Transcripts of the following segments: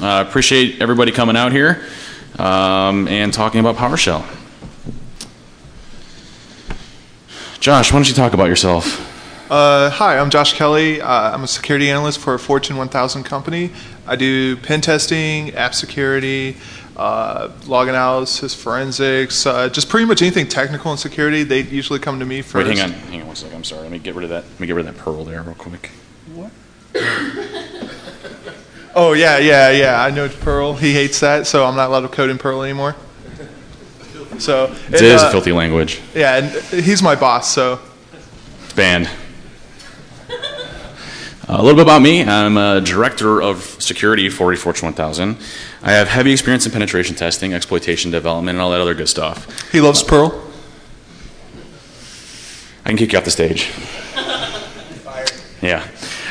Appreciate everybody coming out here and talking about PowerShell. Josh, why don't you talk about yourself? Hi, I'm Josh Kelley. I'm a security analyst for a Fortune 1000 company. I do pen testing, app security, log analysis, forensics, just pretty much anything technical in security. They usually come to me first. Wait, hang on one second. I'm sorry. Let me get rid of that. Let me get rid of that Perl there real quick. What? Oh yeah. I know Perl. He hates that, so I'm not allowed to code in Perl anymore. So it is a filthy language. Yeah, and he's my boss, so it's banned. A little bit about me. I'm a director of security for Fortune 1000. I have heavy experience in penetration testing, exploitation development, and all that other good stuff. He loves Perl. I can kick you off the stage. Yeah.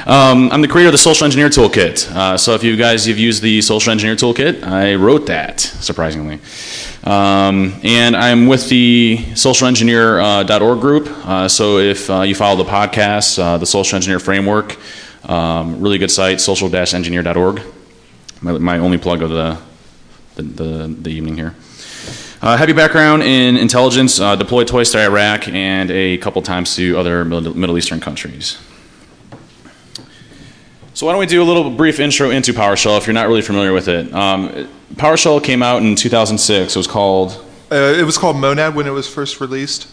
I'm the creator of the Social Engineer Toolkit. So if you guys have used the Social Engineer Toolkit, I wrote that, surprisingly. And I'm with the socialengineer.org group. So if you follow the podcast, the Social Engineer Framework, really good site, social-engineer.org. My only plug of the evening here. Heavy background in intelligence, deployed twice to Iraq and a couple times to other Middle Eastern countries. So why don't we do a little brief intro into PowerShell if you're not really familiar with it. PowerShell came out in 2006. It was called Monad when it was first released.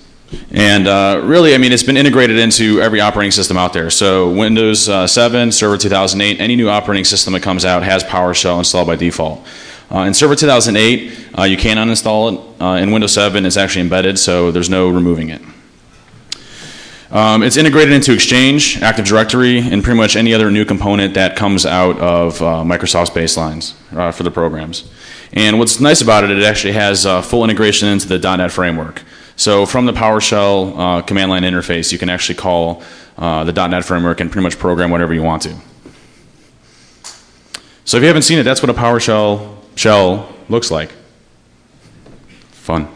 And really, I mean, it's been integrated into every operating system out there. So Windows 7, Server 2008, any new operating system that comes out has PowerShell installed by default. In Server 2008, you can uninstall it. In Windows 7, it's actually embedded, so there's no removing it. It's integrated into Exchange, Active Directory, and pretty much any other new component that comes out of Microsoft's baselines for the programs. And what's nice about it, it actually has full integration into the .NET framework. So from the PowerShell command line interface, you can actually call the .NET framework and pretty much program whatever you want to. So if you haven't seen it, that's what a PowerShell shell looks like. Fun.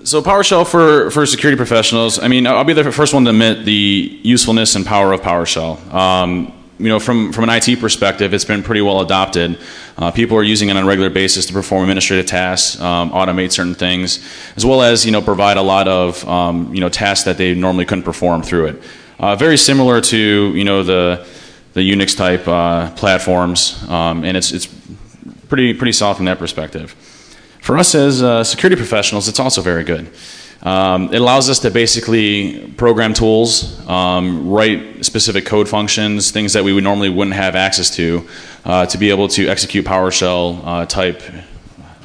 So PowerShell for security professionals, I mean, I'll be the first one to admit the usefulness and power of PowerShell. You know, from an IT perspective, it's been pretty well adopted. People are using it on a regular basis to perform administrative tasks, automate certain things, as well as, you know, provide a lot of, you know, tasks that they normally couldn't perform through it. Very similar to, you know, the Unix type platforms, and it's pretty solid from that perspective. For us as security professionals, it's also very good. It allows us to basically program tools, write specific code functions, things that we would normally wouldn't have access to be able to execute PowerShell type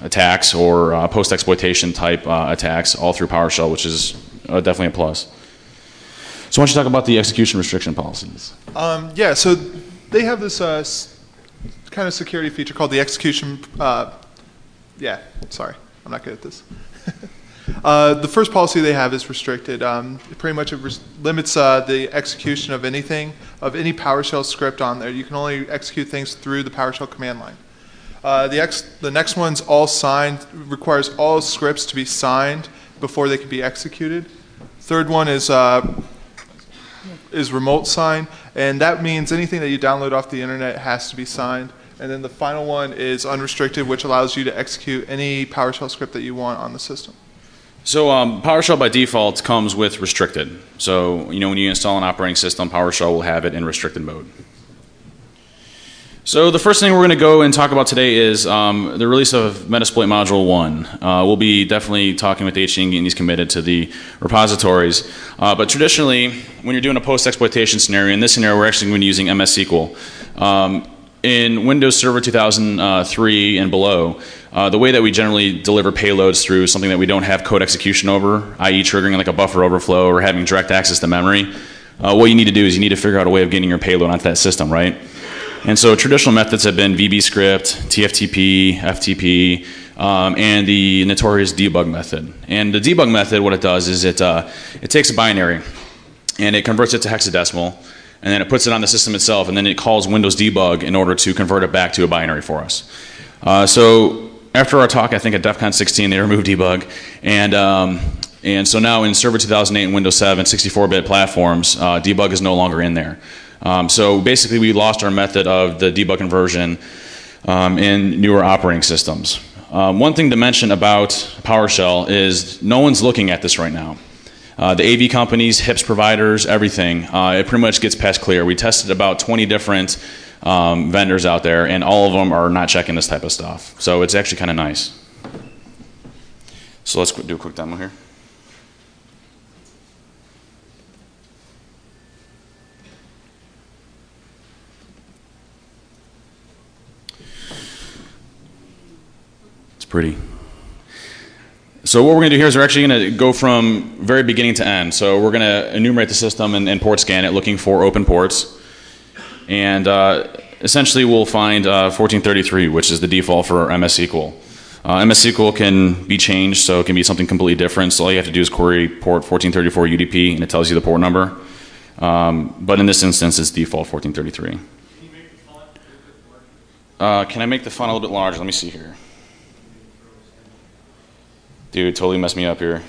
attacks or post-exploitation type attacks all through PowerShell, which is definitely a plus. So why don't you talk about the execution restriction policies? Yeah, so they have this kind of security feature called the execution. Yeah, sorry, I'm not good at this. The first policy they have is restricted. Pretty much it limits the execution of anything, of any PowerShell script on there. You can only execute things through the PowerShell command line. The next one's all signed, requires all scripts to be signed before they can be executed. Third one is remote sign, and that means anything that you download off the internet has to be signed. And then the final one is unrestricted, which allows you to execute any PowerShell script that you want on the system. So PowerShell by default comes with restricted. So, you know, when you install an operating system, PowerShell will have it in restricted mode. So the first thing we're going to go and talk about today is the release of Metasploit Module 1. We'll be definitely talking with HC and getting these committed to the repositories. But traditionally, when you're doing a post-exploitation scenario, in this scenario we're actually going to be using MS SQL. In Windows Server 2003 and below, the way that we generally deliver payloads through something that we don't have code execution over, i.e. triggering like a buffer overflow or having direct access to memory, what you need to do is you need to figure out a way of getting your payload onto that system, right? And so traditional methods have been VBScript, TFTP, FTP, and the notorious debug method. And the debug method, what it does is it takes a binary and it converts it to hexadecimal, and then it puts it on the system itself, and then it calls Windows Debug in order to convert it back to a binary for us. So after our talk, I think at DEF CON 16, they removed debug, and so now in Server 2008 and Windows 7 64-bit platforms, debug is no longer in there. So basically, we lost our method of the debug conversion in newer operating systems. One thing to mention about PowerShell is no one's looking at this right now. The AV companies, HIPS providers, everything, it pretty much gets past clear. We tested about 20 different vendors out there, and all of them are not checking this type of stuff. So it's actually kind of nice. So let's do a quick demo here. It's pretty. So what we're going to do here is we're actually going to go from very beginning to end. So we're going to enumerate the system and port scan it, looking for open ports. And essentially we'll find 1433, which is the default for MS SQL. MS SQL can be changed, so it can be something completely different. So all you have to do is query port 1434 UDP, and it tells you the port number. But in this instance, it's default 1433. Can you make the font a little bit larger? Can I make the font a little bit larger? Let me see here. Dude, totally messed me up here.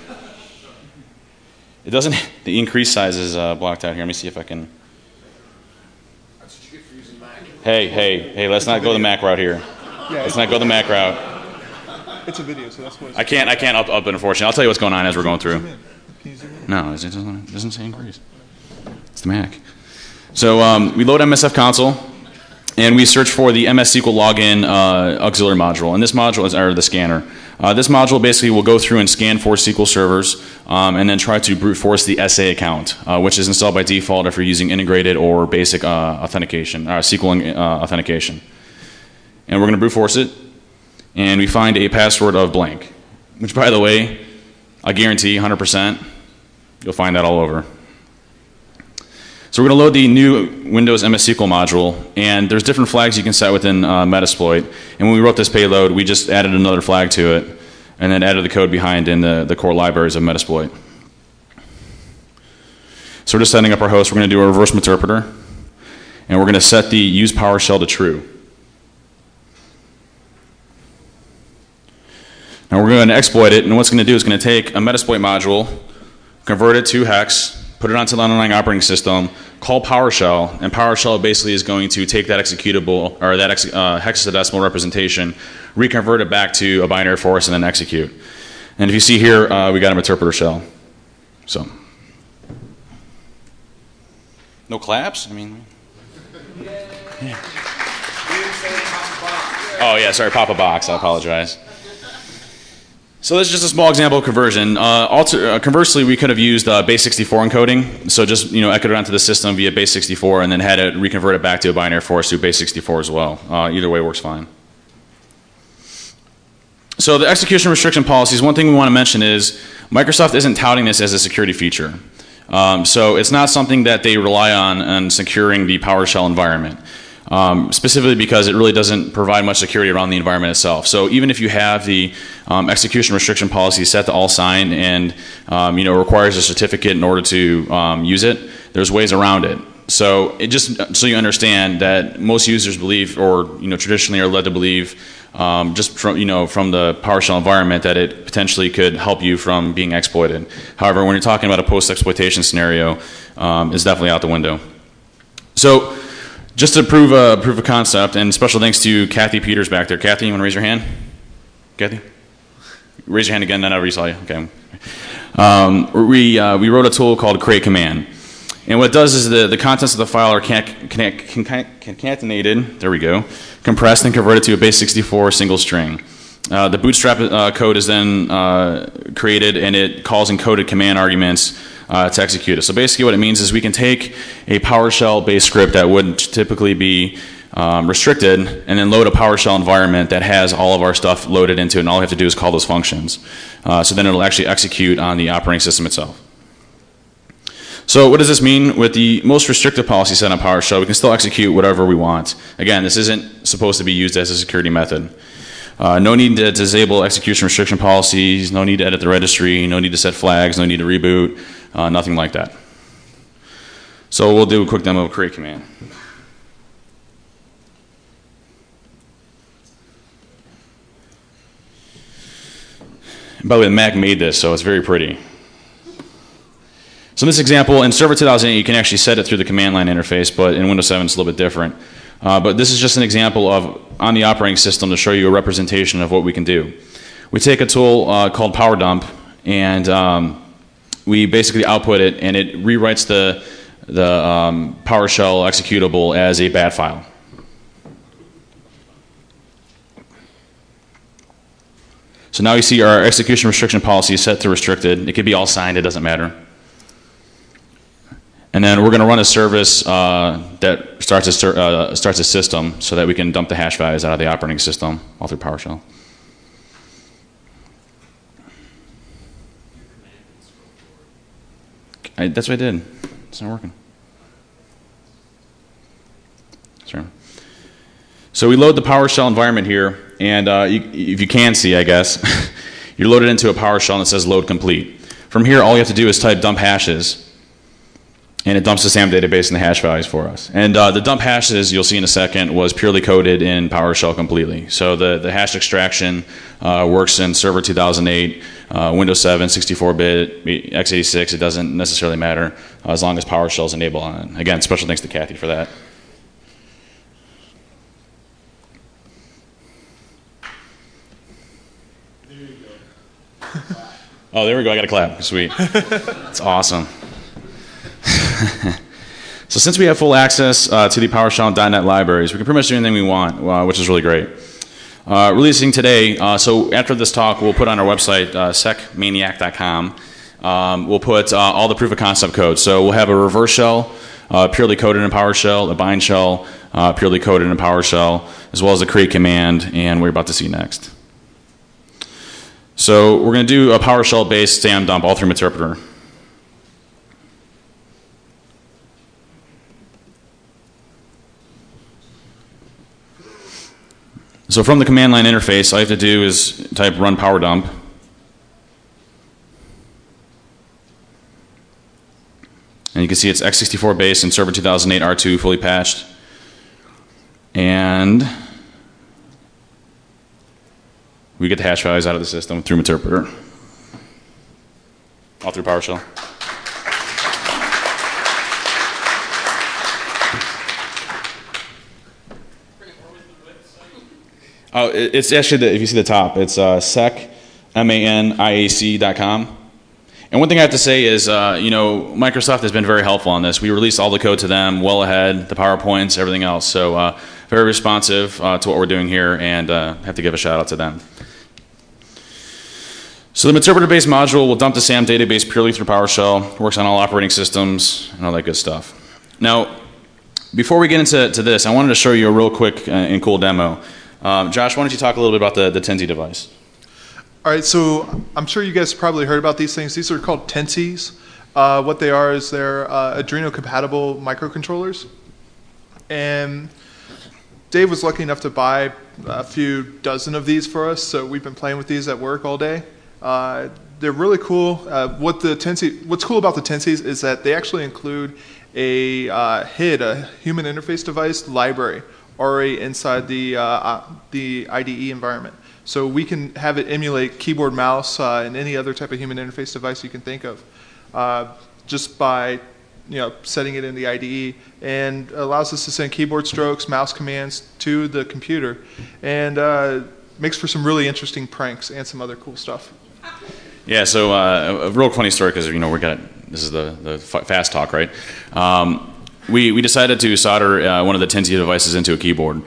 It doesn't, the increase size is blocked out here. Let me see if I can. That's what you get for using Mac. Hey, let's not go the Mac route here. Yeah, let's not go the Mac route. It's a video, so that's what it's I can't up it, unfortunately. I'll tell you what's going on as we're going through. Zoom in. Can you zoom in? No, it doesn't say increase. It's the Mac. So we load MSF console, and we search for the MS SQL login auxiliary module. And this module is the scanner. This module basically will go through and scan for SQL servers and then try to brute force the SA account, which is installed by default if you're using integrated or basic authentication, SQL authentication. And we're going to brute force it, and we find a password of blank, which, by the way, I guarantee 100% you'll find that all over. So we're going to load the new Windows MS SQL module, and there's different flags you can set within Metasploit. And when we wrote this payload, we just added another flag to it, and then added the code behind in the core libraries of Metasploit. So we're just setting up our host. We're going to do a reverse interpreter, and we're going to set the use PowerShell to true. Now we're going to exploit it, and what's going to do is going to take a Metasploit module, convert it to hex, put it onto the underlying operating system, call PowerShell, and PowerShell basically is going to take that executable, or that hexadecimal representation, reconvert it back to a binary force, and then execute. And if you see here, we got an interpreter shell. So, no claps? I mean, yeah. Oh yeah, sorry, pop a box. I apologize. So this is just a small example of conversion. Conversely, we could have used base64 encoding. So just echoed it onto the system via base64 and then had it reconvert it back to a binary force through base64 as well. Either way works fine. So the execution restriction policies, one thing we want to mention is Microsoft isn't touting this as a security feature. So it's not something that they rely on securing the PowerShell environment. Specifically because it really doesn't provide much security around the environment itself. So even if you have the execution restriction policy set to all sign and requires a certificate in order to use it, there's ways around it. So it just so you understand that most users believe, or traditionally are led to believe, just from the PowerShell environment, that it potentially could help you from being exploited. However, when you're talking about a post-exploitation scenario, it's definitely out the window. So just to prove a concept, and special thanks to Kathy Peters back there. Kathy, you want to raise your hand? Kathy? Raise your hand again, then I saw you. Okay. We wrote a tool called create command. And what it does is the contents of the file are concatenated, there we go, compressed and converted to a base64 single string. The bootstrap code is then created, and it calls encoded command arguments to execute it. So basically what it means is we can take a PowerShell-based script that would typically be restricted and then load a PowerShell environment that has all of our stuff loaded into it, and all we have to do is call those functions. So then it'll actually execute on the operating system itself. So what does this mean? With the most restrictive policy set on PowerShell, we can still execute whatever we want. Again, this isn't supposed to be used as a security method. No need to disable execution restriction policies, no need to edit the registry, no need to set flags, no need to reboot, nothing like that. So we'll do a quick demo of create command. And by the way, the Mac made this, so it's very pretty. So in this example, in Server 2008, you can actually set it through the command line interface, but in Windows 7 it's a little bit different. But this is just an example of on the operating system to show you a representation of what we can do. We take a tool called PowerDump, and we basically output it, and it rewrites the PowerShell executable as a bat file. So now you see our execution restriction policy is set to restricted. It could be all signed, it doesn't matter. And then we're going to run a service that starts a system so that we can dump the hash values out of the operating system all through PowerShell. That's what I did. It's not working. Sure. So we load the PowerShell environment here, and if you can see, I guess, you're loaded into a PowerShell and it says load complete. From here, all you have to do is type dump hashes, and it dumps the SAM database and the hash values for us. And the dump hashes, you'll see in a second, was purely coded in PowerShell completely. So the hash extraction works in Server 2008, Windows 7, 64-bit, x86. It doesn't necessarily matter as long as PowerShell is enabled on it. Again, special thanks to Kathy for that. There you go. Oh, there we go. I got a clap. Sweet. That's awesome. So since we have full access to the PowerShell and .NET libraries, we can pretty much do anything we want, which is really great. Releasing today, so after this talk, we'll put on our website, secmaniac.com, we'll put all the proof of concept code. So we'll have a reverse shell, purely coded in PowerShell, a bind shell, purely coded in PowerShell, as well as a create command, and we're about to see next. So we're going to do a PowerShell-based SAM dump all through Meterpreter. So from the command line interface, all you have to do is type run PowerDump. And you can see it's x64 base and Server 2008 R2 fully patched. And we get the hash values out of the system through Meterpreter, all through PowerShell. Oh, it's actually, if you see the top, it's secmaniac.com. And one thing I have to say is, Microsoft has been very helpful on this. We released all the code to them well ahead, the PowerPoints, everything else. So very responsive to what we're doing here, and have to give a shout out to them. So the Meterpreter-based module will dump the SAM database purely through PowerShell, works on all operating systems, and all that good stuff. Now, before we get into this, I wanted to show you a real quick and cool demo. Josh, why don't you talk a little bit about the Tensi device? All right, so I'm sure you guys probably heard about these things. These are called Tensis. What they are is they're Adreno-compatible microcontrollers. And Dave was lucky enough to buy a few dozen of these for us, so we've been playing with these at work all day. They're really cool. What's cool about the Tensis is that they actually include a HID, a human interface device library, already inside the IDE environment. So we can have it emulate keyboard, mouse, and any other type of human interface device you can think of, just by setting it in the IDE, and allows us to send keyboard strokes, mouse commands to the computer, and makes for some really interesting pranks and some other cool stuff. Yeah, so a real funny story, because this is the fast talk, right? We decided to solder one of the Tensi devices into a keyboard.